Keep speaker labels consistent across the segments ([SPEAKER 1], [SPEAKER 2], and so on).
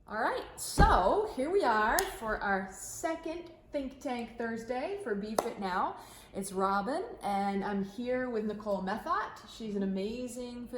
[SPEAKER 1] All right, so here we are for our second Think Tank Thursday for BeFIT Now. It's Robin, and I'm here with Nicole Methot. She's an amazing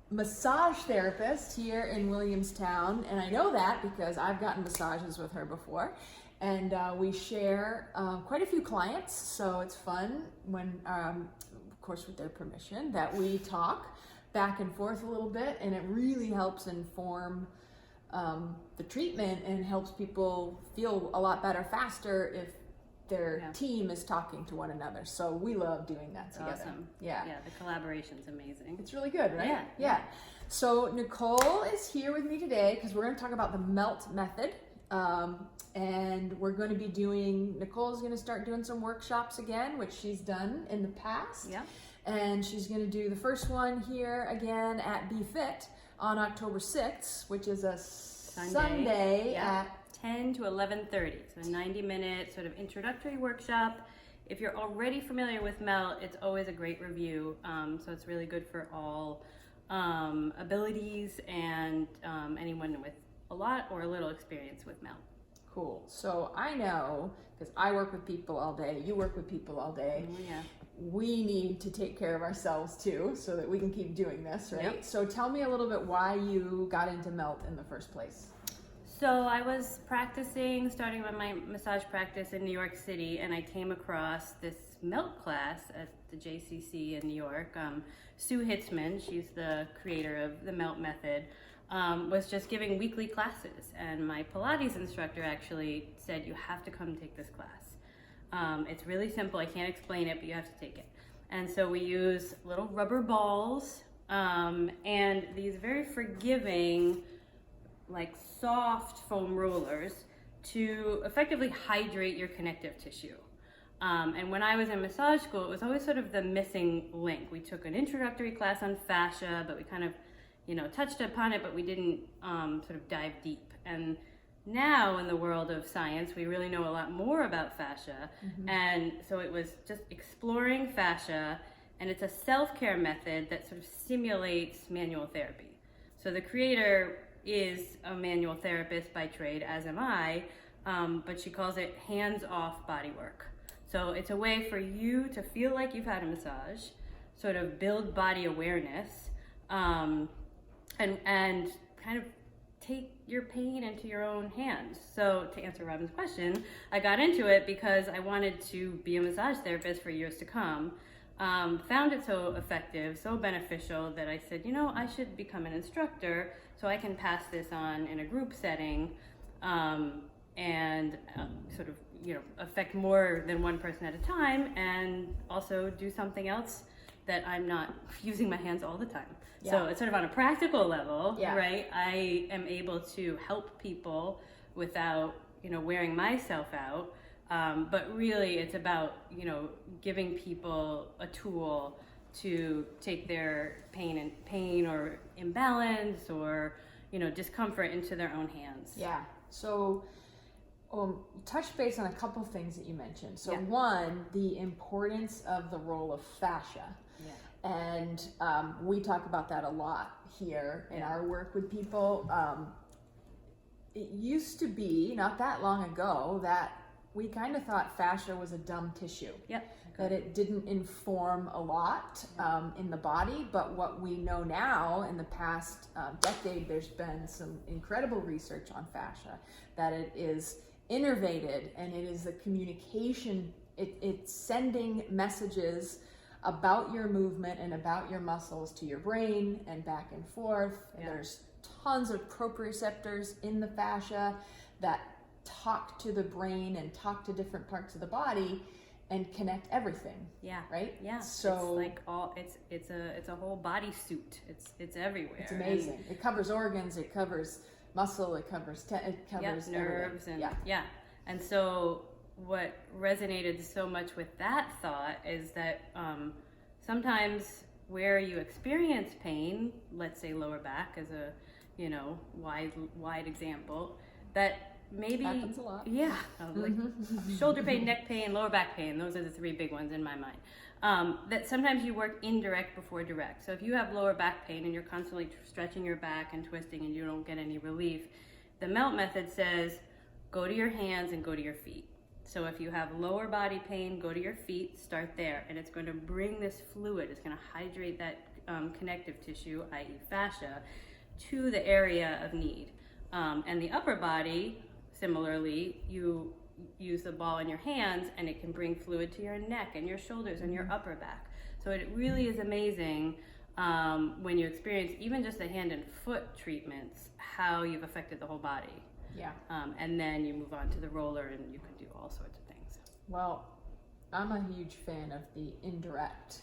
[SPEAKER 1] massage therapist here in Williamstown, and I know that because I've gotten massages with her before. And we share quite a few clients, so it's fun when, of course with their permission, that we talk back and forth a little bit, and it really helps inform the treatment and helps people feel a lot better faster if their team is talking to one another. So we love doing that together.
[SPEAKER 2] Awesome.
[SPEAKER 1] Yeah,
[SPEAKER 2] the collaboration's amazing.
[SPEAKER 1] it's really good, right?
[SPEAKER 2] Yeah.
[SPEAKER 1] So Nicole is here with me today because we're going to talk about the MELT method. And we're going to be Nicole's going to start doing some workshops again, which she's done in the past.
[SPEAKER 2] Yeah.
[SPEAKER 1] And she's going to do the first one here again at BeFIT on October 6th, which is a Sunday at
[SPEAKER 2] 10 to 11:30. So a 90-minute sort of introductory workshop. If you're already familiar with MELT, it's always a great review. So it's really good for all abilities and anyone with a lot or a little experience with MELT.
[SPEAKER 1] Cool. So I know, because I work with people all day, you work with people all day. We need to take care of ourselves too, so that we can keep doing this, right?
[SPEAKER 2] Yep.
[SPEAKER 1] So tell me a little bit why you got into MELT in the first place.
[SPEAKER 2] So I was starting with my massage practice in New York City, and I came across this MELT class at the JCC in New York. Sue Hitzman, she's the creator of the MELT method, was just giving weekly classes, and my Pilates instructor actually said, you have to come take this class. It's really simple. I can't explain it, but you have to take it. And so we use little rubber balls and these very forgiving, like soft foam rollers to effectively hydrate your connective tissue. And when I was in massage school, it was always sort of the missing link. We took an introductory class on fascia, but we kind of touched upon it, but we didn't sort of dive deep. And now in the world of science, we really know a lot more about fascia. And so it was just exploring fascia, and it's a self-care method that sort of simulates manual therapy. So the creator is a manual therapist by trade, as am I, but she calls it hands-off body work. So it's a way for you to feel like you've had a massage, sort of build body awareness, and kind of take your pain into your own hands. So to answer Robin's question, I got into it because I wanted to be a massage therapist for years to come. Found it so effective, so beneficial that I said, I should become an instructor so I can pass this on in a group setting and sort of, affect more than one person at a time, and also do something else that I'm not using my hands all the time.
[SPEAKER 1] Yeah.
[SPEAKER 2] So it's sort of on a practical level, right? I am able to help people without, wearing myself out. But really it's about, giving people a tool to take their pain or imbalance or, discomfort into their own hands.
[SPEAKER 1] Yeah. So touch base on a couple things that you mentioned. So one, the importance of the role of fascia. And we talk about that a lot here in our work with people. It used to be, not that long ago, that we kind of thought fascia was a dumb tissue. That it didn't inform a lot in the body. But what we know now, in the past decade, there's been some incredible research on fascia, that it is innervated, and it is the communication, it's sending messages about your movement and about your muscles to your brain and back and forth. There's tons of proprioceptors in the fascia that talk to the brain and talk to different parts of the body and connect everything. Right? So
[SPEAKER 2] it's like it's a whole body suit. It's everywhere.
[SPEAKER 1] It's amazing. It covers organs, it covers muscle, it covers
[SPEAKER 2] nerves,
[SPEAKER 1] everything.
[SPEAKER 2] and and so what resonated so much with that thought is that sometimes where you experience pain, let's say lower back as a wide example, that maybe
[SPEAKER 1] happens a lot.
[SPEAKER 2] Yeah, like shoulder pain, neck pain, lower back pain. Those are the three big ones in my mind. That sometimes you work indirect before direct. So if you have lower back pain and you're constantly stretching your back and twisting and you don't get any relief, the melt method says go to your hands and go to your feet. So if you have lower body pain, go to your feet, start there, and it's going to bring this fluid, it's going to hydrate that connective tissue, i.e. fascia, to the area of need. And the upper body, similarly, you use the ball in your hands and it can bring fluid to your neck and your shoulders and your upper back. So it really is amazing when you experience even just the hand and foot treatments, how you've affected the whole body.
[SPEAKER 1] Yeah.
[SPEAKER 2] And then you move on to the roller and you can do all sorts of things.
[SPEAKER 1] Well, I'm a huge fan of the indirect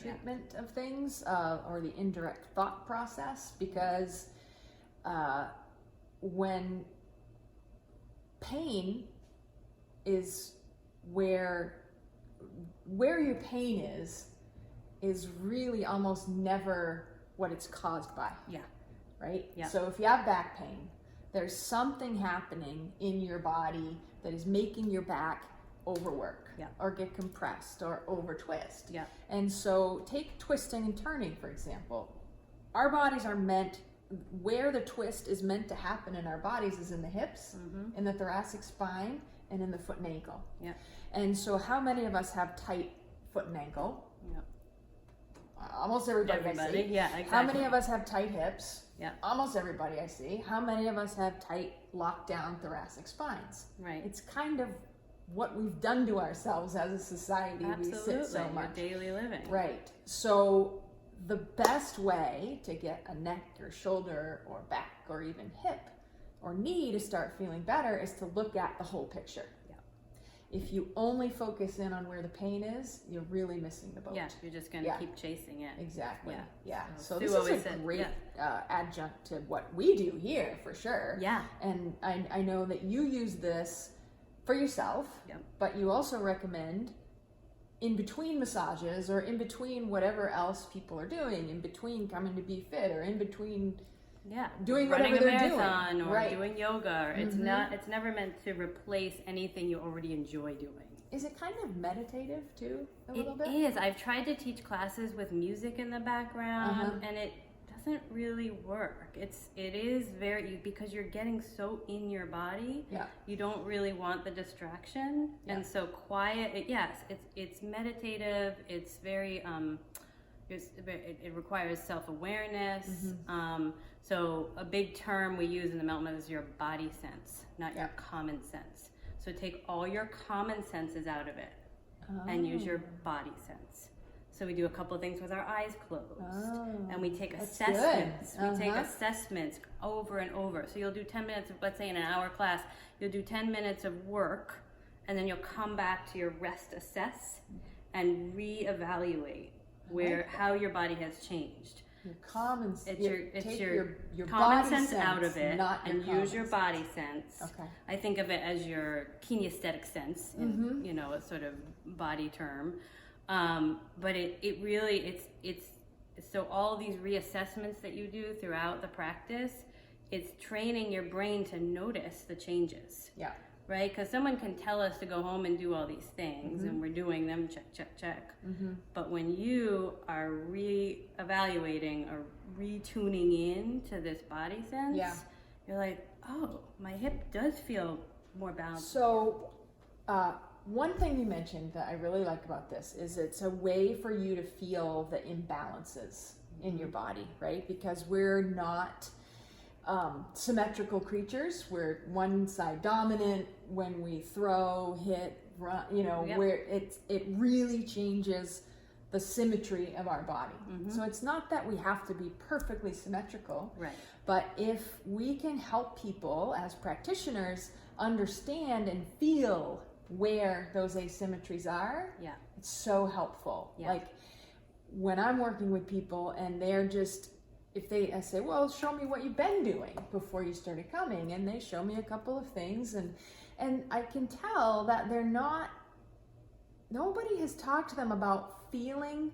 [SPEAKER 1] treatment of things, or the indirect thought process, because when pain is where your pain is really almost never what it's caused by.
[SPEAKER 2] Yeah.
[SPEAKER 1] Right?
[SPEAKER 2] Yeah.
[SPEAKER 1] So if you have back pain, there's something happening in your body that is making your back overwork, or get compressed or over twist.
[SPEAKER 2] Yeah.
[SPEAKER 1] And so take twisting and turning, for example. Our bodies are meant, where the twist is meant to happen in our bodies is in the hips, in the thoracic spine, and in the foot and ankle.
[SPEAKER 2] Yeah.
[SPEAKER 1] And so how many of us have tight foot and ankle?
[SPEAKER 2] Yeah.
[SPEAKER 1] Almost everybody I see.
[SPEAKER 2] Yeah, exactly.
[SPEAKER 1] How many of us have tight hips?
[SPEAKER 2] Yeah.
[SPEAKER 1] Almost everybody I see. How many of us have tight, locked down thoracic spines?
[SPEAKER 2] Right.
[SPEAKER 1] It's kind of what we've done to ourselves as a society.
[SPEAKER 2] Absolutely.
[SPEAKER 1] We sit so much.
[SPEAKER 2] Your daily living.
[SPEAKER 1] Right. So the best way to get a neck or shoulder or back or even hip or knee to start feeling better is to look at the whole picture. If you only focus in on where the pain is, you're really missing the boat.
[SPEAKER 2] Yeah, you're just going to keep chasing it.
[SPEAKER 1] Exactly. Yeah. So
[SPEAKER 2] Sue
[SPEAKER 1] this is a great adjunct to what we do here, for sure.
[SPEAKER 2] Yeah.
[SPEAKER 1] And I know that you use this for yourself, but you also recommend in between massages or in between whatever else people are doing, in between coming to BeFIT or in between doing
[SPEAKER 2] running
[SPEAKER 1] whatever
[SPEAKER 2] a
[SPEAKER 1] they're
[SPEAKER 2] marathon
[SPEAKER 1] doing.
[SPEAKER 2] or doing yoga. Or it's never meant to replace anything you already enjoy doing.
[SPEAKER 1] Is it kind of meditative too, a little bit?
[SPEAKER 2] It is. I've tried to teach classes with music in the background and it doesn't really work. It is very, because you're getting so in your body, you don't really want the distraction. And so quiet, it's meditative, it's very, it requires self-awareness. So a big term we use in the melt method is your body sense, not your common sense. So take all your common senses out of it and use your body sense. So we do a couple of things with our eyes closed, and we take assessments. We take assessments over and over. So you'll do 10 minutes of, let's say in an hour class, you'll do 10 minutes of work, and then you'll come back to your rest assess and reevaluate how your body has changed.
[SPEAKER 1] Your common
[SPEAKER 2] sense. It's your
[SPEAKER 1] common
[SPEAKER 2] common sense out of it, and use your body sense.
[SPEAKER 1] Okay.
[SPEAKER 2] I think of it as your kinesthetic sense, in, a sort of body term. But it really, it's so all these reassessments that you do throughout the practice, it's training your brain to notice the changes. Yeah. Right? Because someone can tell us to go home and do all these things, and we're doing them, check. But when you are re-evaluating or retuning in to this body sense, you're like, oh, my hip does feel more balanced.
[SPEAKER 1] So, one thing you mentioned that I really like about this is it's a way for you to feel the imbalances in your body, right? Because we're not symmetrical creatures. We're one side dominant. When we throw, hit, run, where it really changes the symmetry of our body. So it's not that we have to be perfectly symmetrical,
[SPEAKER 2] right?
[SPEAKER 1] But if we can help people as practitioners understand and feel where those asymmetries are, it's so helpful. Like when I'm working with people and they're just, I say, well, show me what you've been doing before you started coming, and they show me a couple of things, and I can tell that nobody has talked to them about feeling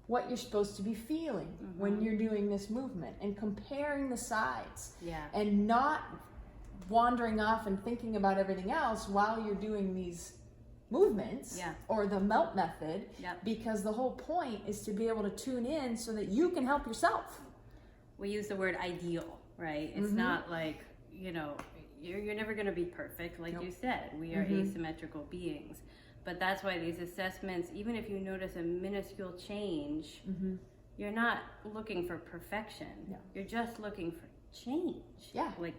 [SPEAKER 1] what you're supposed to be feeling when you're doing this movement, and comparing the sides, and not wandering off and thinking about everything else while you're doing these movements or the melt method, because the whole point is to be able to tune in so that you can help yourself.
[SPEAKER 2] We use the word ideal, right? It's not like, you know, you're never going to be perfect, like you said. We are asymmetrical beings. But that's why these assessments, even if you notice a minuscule change, you're not looking for perfection. You're just looking for change. Like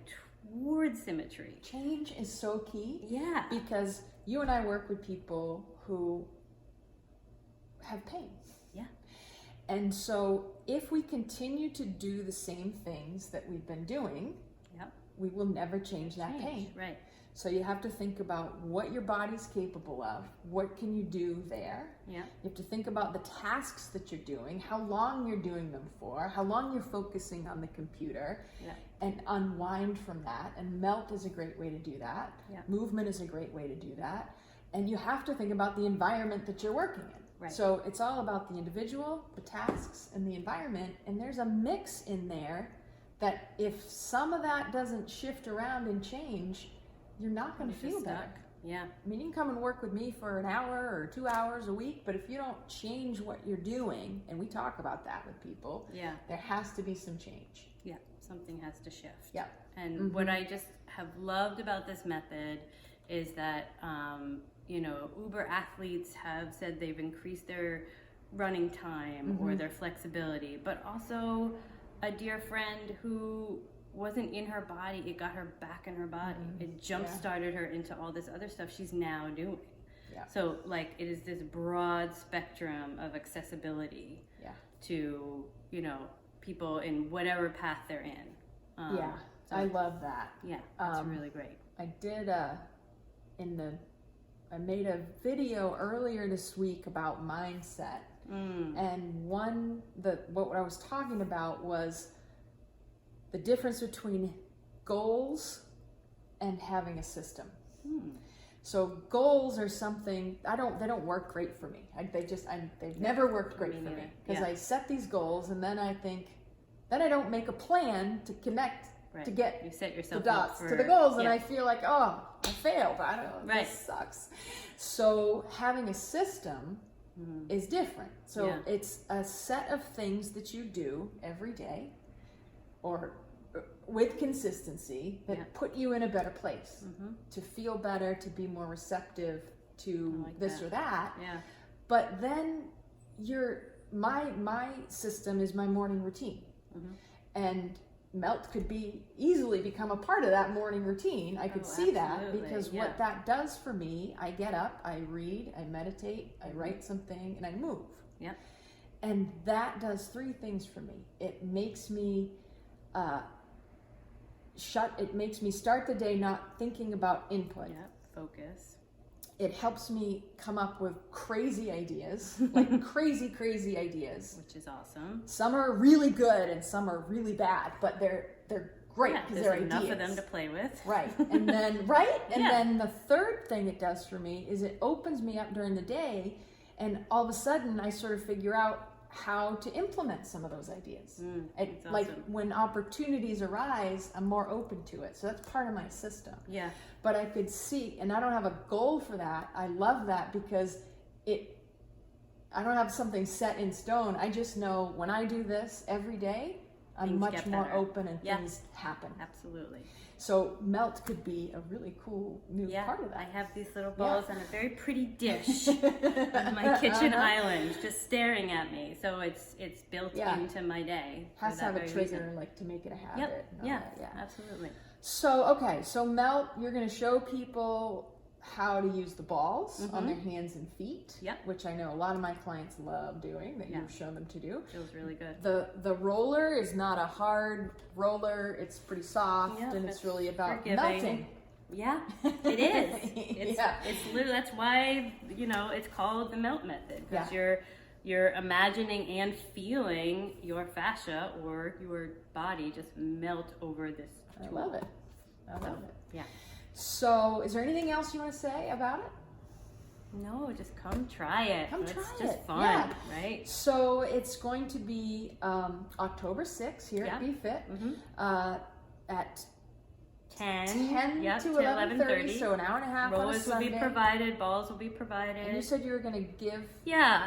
[SPEAKER 2] towards symmetry.
[SPEAKER 1] Change is so key. Because you and I work with people who have pain. And so if we continue to do the same things that we've been doing, we will never change that pain. So you have to think about what your body's capable of. What can you do there? You have to think about the tasks that you're doing, how long you're doing them for, how long you're focusing on the computer, and unwind from that. And melt is a great way to do that. Movement is a great way to do that. And you have to think about the environment that you're working in. So it's all about the individual, the tasks, and the environment. And there's a mix in there that if some of that doesn't shift around and change, you're not going to feel better. I mean, you can come and work with me for an hour or 2 hours a week, but if you don't change what you're doing, and we talk about that with people, there has to be some change.
[SPEAKER 2] Something has to shift. And what I just have loved about this method is that, you know, Uber athletes have said they've increased their running time or their flexibility, but also a dear friend who wasn't in her body, it got her back in her body. It jump-started her into all this other stuff she's now doing. So, like, it is this broad spectrum of accessibility to, you know, people in whatever path they're in.
[SPEAKER 1] So I love that.
[SPEAKER 2] It's really great.
[SPEAKER 1] I did I made a video earlier this week about mindset. And what I was talking about was the difference between goals and having a system. So goals are something they don't work great for me. They've never worked great for me because I set these goals and then I don't make a plan to connect to get
[SPEAKER 2] you set yourself
[SPEAKER 1] the dots to the goals, and I feel like, oh, I failed. I don't know. This sucks. So having a system is different. So it's a set of things that you do every day or with consistency that put you in a better place to feel better, to be more receptive to this or that. But then my system is my morning routine. And melt could easily become a part of that morning routine. I could see that because what that does for me, I get up, I read, I meditate, I write something, and I move. And that does three things for me. It makes me start the day not thinking about input.
[SPEAKER 2] Focus.
[SPEAKER 1] It helps me come up with crazy ideas, like crazy ideas.
[SPEAKER 2] Which is awesome.
[SPEAKER 1] Some are really good and some are really bad, but they're great because they're ideas.
[SPEAKER 2] There's enough of them to play with.
[SPEAKER 1] And then then the third thing it does for me is it opens me up during the day, and all of a sudden I sort of figure out how to implement some of those ideas. Like when opportunities arise, I'm more open to it. So that's part of my system. But I could see, and I don't have a goal for that. I love that because I don't have something set in stone. I just know when I do this every day, I'm much more open and things happen.
[SPEAKER 2] Absolutely.
[SPEAKER 1] So melt could be a really cool new part of that.
[SPEAKER 2] I have these little balls on a very pretty dish on my kitchen island, just staring at me. So it's built into my day.
[SPEAKER 1] Has to have a trigger, like to make it a habit.
[SPEAKER 2] Absolutely.
[SPEAKER 1] So melt, you're going to show people how to use the balls on their hands and feet, which I know a lot of my clients love doing, that you've shown them to do.
[SPEAKER 2] Feels really good.
[SPEAKER 1] The roller is not a hard roller, it's pretty soft, and it's really about melting.
[SPEAKER 2] It is. It's literally, that's why, you know, it's called the melt method, because you're imagining and feeling your fascia or your body just melt over this tool.
[SPEAKER 1] I love it. So, is there anything else you want to say about it?
[SPEAKER 2] No, just come try it.
[SPEAKER 1] It's
[SPEAKER 2] just fun, right?
[SPEAKER 1] So, it's going to be October 6th here at BeFIT at
[SPEAKER 2] 10. Yep,
[SPEAKER 1] to
[SPEAKER 2] 10,
[SPEAKER 1] 11:30, so an hour and a half on a
[SPEAKER 2] Rollers will be
[SPEAKER 1] Sunday.
[SPEAKER 2] provided, balls will be provided.
[SPEAKER 1] And you said you were going to give
[SPEAKER 2] Yeah.